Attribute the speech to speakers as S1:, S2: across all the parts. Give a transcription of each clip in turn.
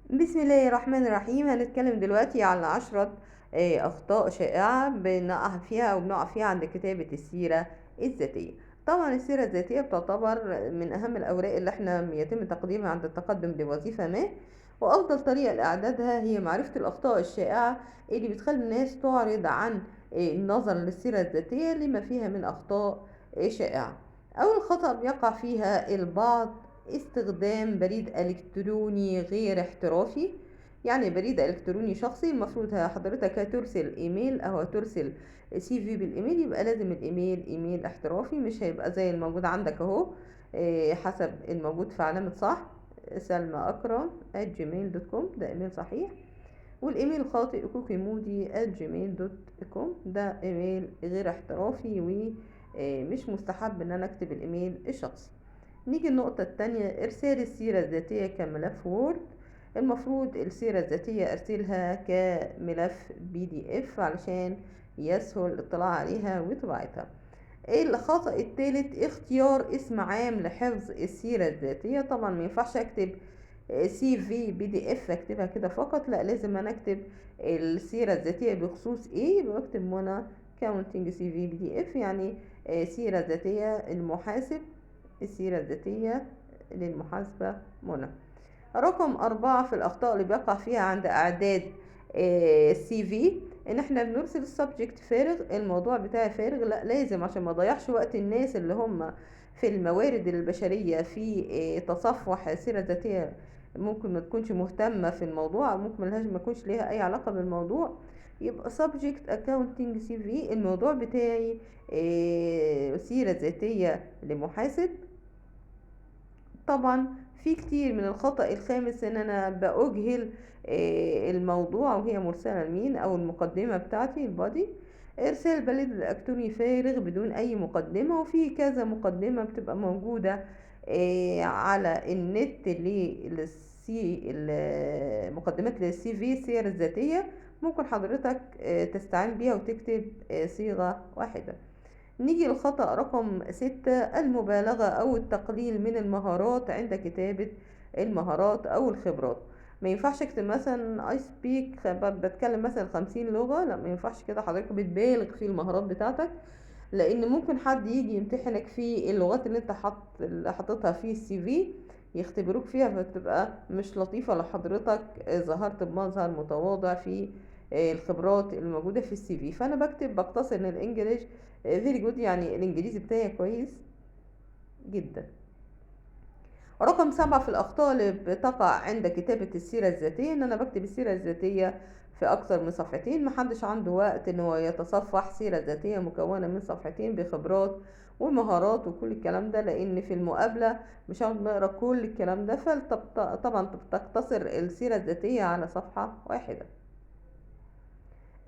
S1: بسم الله الرحمن الرحيم. هنتكلم دلوقتي على 10 أخطاء شائعة بنقع فيها عند كتابة السيرة الذاتية. طبعا السيرة الذاتية بتعتبر من أهم الأوراق اللي احنا يتم تقديمها عند التقدم لوظيفة ما، وأفضل طريقة لإعدادها هي معرفة الأخطاء الشائعة اللي بتخلي الناس تعرض عن النظر للسيرة الذاتية لما فيها من أخطاء شائعة. أول خطأ بيقع فيها البعض: استخدام بريد إلكتروني غير احترافي. يعني بريد إلكتروني شخصي، المفروض حضرتك هترسل إيميل أو هترسل سي في بالإيميل، يبقى لازم الإيميل إيميل احترافي، مش هيبقى زي الموجود عندك أهو. حسب الموجود في علامة صح: سلمى أكرم @gmail.com، ده إيميل صحيح. والإيميل الخاطئ كوكي مودي @gmail.com، ده إيميل غير احترافي ومش مستحب إن أنا أكتب الإيميل الشخصي. نيجي النقطة التانية: إرسال السيرة الذاتية كملف وورد. المفروض السيرة الذاتية أرسلها كملف PDF علشان يسهل الاطلاع عليها وطباعتها. الخطأ التالت: اختيار اسم عام لحفظ السيرة الذاتية. طبعا ما ينفعش أكتب CV PDF أكتبها كده فقط، لا، لازم أنا أكتب السيرة الذاتية بخصوص إيه، يبقى أكتب منى كاونتنج CV PDF، يعني سيرة ذاتية المحاسب، السيرة الذاتية للمحاسبة منى. رقم 4 في الأخطاء اللي بيقع فيها عند إعداد CV: إن إحنا بنرسل السبجكت فارغ، الموضوع بتاعي فارغ. لا، لازم عشان ما ضيعش وقت الناس اللي هم في الموارد البشرية في تصفح سيرة ذاتية ممكن ما تكونش مهتمة في الموضوع، أو ممكن ما يكونش ليها أي علاقة بالموضوع. يبقى subject accounting CV، الموضوع بتاعي سيرة ذاتية لمحاسب. طبعا في كتير من الخطأ الخامس: ان انا بأجهل الموضوع وهي مرسلة لمين، او المقدمة بتاعتي البادي. ارسال بريد الكتروني فارغ بدون اي مقدمة، وفي كذا مقدمة بتبقى موجودة على النت مقدمات للسي في السير الذاتية. ممكن حضرتك تستعين بيها وتكتب صيغة واحدة. نيجي للخطأ رقم 6: المبالغة أو التقليل من المهارات عند كتابة المهارات أو الخبرات. ما ينفعش اكتب مثلا I speak، بتكلم مثلا 50 لغة، لا، ما ينفعش كده، حضرتك بتبالغ في المهارات بتاعتك، لأن ممكن حد يجي يمتحنك في اللغات اللي انت حاططها في السي في، يختبروك فيها، فتبقى مش لطيفة لو حضرتك ظهرت بمظهر متواضع في الخبرات الموجودة في السي في. فأنا بقتصر ان الانجليش فيري جود، يعني الانجليزي بتاعي كويس جدا. رقم 7 في الأخطاء اللي بتقع عند كتابة السيرة الذاتية: إن أنا بكتب السيرة الذاتية في أكتر من صفحتين. محدش عنده وقت إن هو يتصفح سيرة ذاتية مكونة من صفحتين بخبرات ومهارات وكل الكلام ده، لأن في المقابلة مش هنقعد نقرا كل الكلام ده، فطبعا تقتصر السيرة الذاتية على صفحة واحدة.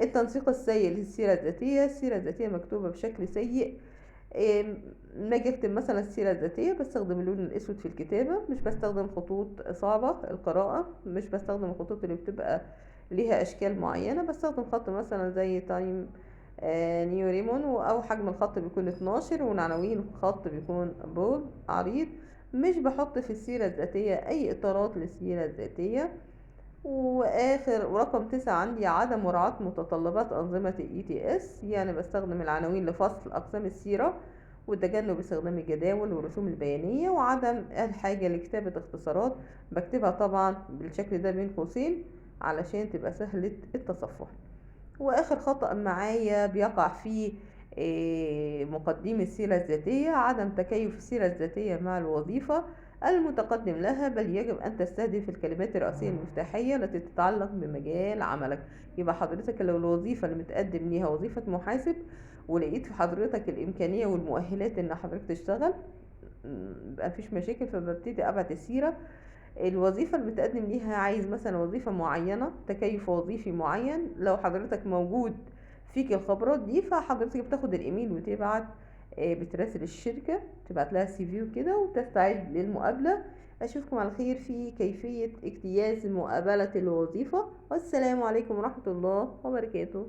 S1: التنسيق السيء للسيرة الذاتية: السيرة الذاتية مكتوبة بشكل سيء. ما اجي اكتب مثلا السيرة الذاتية بستخدم اللون الاسود في الكتابة، مش بستخدم خطوط صعبة القراءة، مش بستخدم الخطوط اللي بتبقى ليها اشكال معينة، بستخدم خط مثلا زي تايم نيو ريمون، او حجم الخط بيكون 12، والعناوين الخط بيكون بولد عريض. مش بحط في السيرة الذاتية اي اطارات للسيرة الذاتية. ورقم 9 عندي: عدم مراعاة متطلبات أنظمة ال ETS، يعني بستخدم العناوين لفصل أقسام السيرة، وتجنب استخدام الجداول والرسوم البيانية، وعدم الحاجة لكتابة اختصارات، بكتبها طبعا بالشكل ده بين قوسين علشان تبقى سهلة التصفح. واخر خطأ معايا بيقع فيه مقدمي السيرة الذاتية: عدم تكيف السيرة الذاتية مع الوظيفة المتقدم لها، بل يجب أن تستهدف الكلمات الرئيسية المفتاحية التي تتعلق بمجال عملك. يبقى حضرتك لو الوظيفة اللي متقدم ليها وظيفة محاسب، ولقيت في حضرتك الإمكانية والمؤهلات إن حضرتك تشتغل، مبقى مفيش مشاكل، فببتدي أبعت السيرة. الوظيفة اللي بتقدم ليها عايز مثلا وظيفة معينة، تكيف وظيفي معين، لو حضرتك موجود فيك الخبرات دي، فحضرتك بتاخد الايميل وتبعت بتراسل الشركة، تبعت لها CV وكده، وتستعد للمقابلة. اشوفكم على خير في كيفية اجتياز مقابلة الوظيفة، والسلام عليكم ورحمة الله وبركاته.